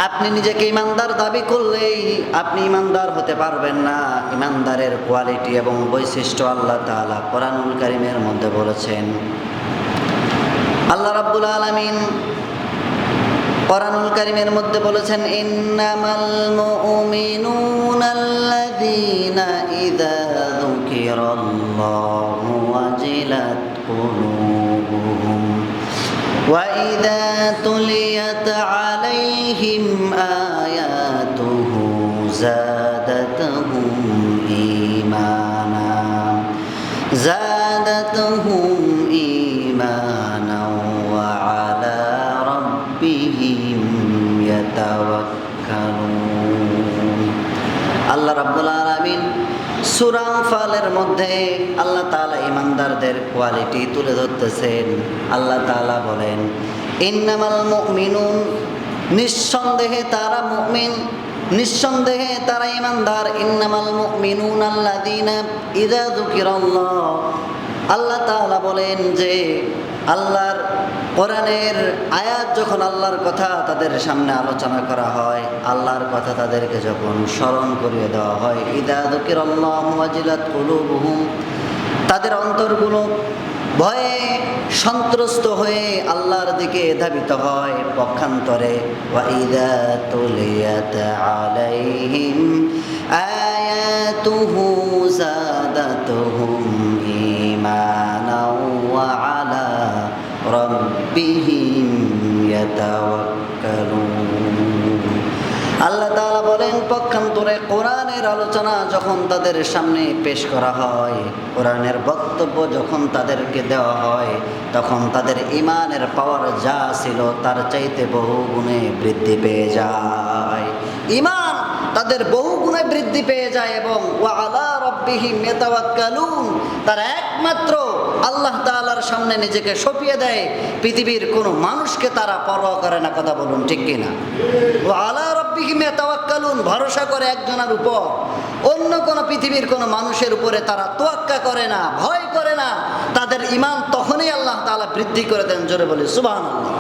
আপনি নিজেকে ইমানদার দাবি করলেই আপনি ইমানদার হতে পারবেন না। ইমানদারের কোয়ালিটি এবং বৈশিষ্ট্য আল্লাহ তাআলা কোরআনুল কারীমের মধ্যে বলেছেন। আল্লাহ রাব্বুল আলামিন কোরআনুল কারীমের মধ্যে বলেছেন, ইন্নামাল মুমিনুনাল্লাযীনা ইযা যুকিরাল্লাহু ওয়াজিলাত কুলুবুহুম ওয়া ইযা তুলিয়াত আলাইহিম আয়াতুহু যাদাতুহুম ঈমানা ওয়া আলা রাব্বিহিম ইয়াতাওয়াক্কালুন। আল্লাহ রাব্বুল আলামিন সূরা আনফালের মধ্যে আল্লাহ তাআলা ঈমানদারদের কোয়ালিটি তুলে ধরতেছেন। আল্লাহ তাআলা বলেন, ইন্নামাল মুমিনুন, নিঃসন্দেহে তারা মুমিন, নিঃসন্দেহে তারা ঈমানদার। ইন্নামাল মুমিনুনাল্লাযীনা ইযা যুকিরাল্লাহ, আল্লাহ তাআলা বলেন যে আল্লাহর কোরআনের আয়াত যখন আল্লাহর কথা তাদের সামনে আলোচনা করা হয়, আল্লাহর কথা তাদেরকে যখন স্মরণ করিয়ে দেওয়া হয়, ইযা যুকিরাল্লাহু ওয়াজিলাত কুলুবুহুম, তাদের অন্তরগুলো ভয়ে সন্ত্রস্ত হয়ে আল্লাহর দিকে ধাবিত হয়। পক্ষান্তরে ওয়া ইযা তুলিয়াত আলাইহিম আয়াতুহু যাদাতুহুম ঈমানা ওয়া আলা রাব্বিহিম ইয়াতাওয়াক্কালুন। আল্লাহ তাআলা বলেন, পক্ষান্তরে কোরআনের আলোচনা যখন তাদের সামনে পেশ করা হয়, কোরআনের বক্তব্য যখন তাদেরকে দেওয়া হয়, তখন তাদের ঈমানের পাওয়ার যা ছিল তার চাইতে বহু গুণে বৃদ্ধি পেয়ে যায়। ঈমান তাদের বহু গুণে বৃদ্ধি পেয়ে যায় এবং ওয়া আলা রাব্বিহিম ইয়াতাওয়াক্কালুন, তারা একমাত্র আল্লাহ তাআলার সামনে নিজেকে সঁপিয়ে দেয়। পৃথিবীর কোনো মানুষকে তারা পরোয়া করে না। কথা বলুন, ঠিক কিনা? ওয়া আলা রাব্বিহিম ইয়াতাওয়াক্কালুন, ভরসা করে একজনের উপর, অন্য কোনো পৃথিবীর কোনো মানুষের উপরে তারা তোয়াক্কা করে না, ভয় করে না। তাদের ঈমান তখনই আল্লাহ তাআলা বৃদ্ধি করে দেন। জোরে বলি সুবহানাল্লাহ।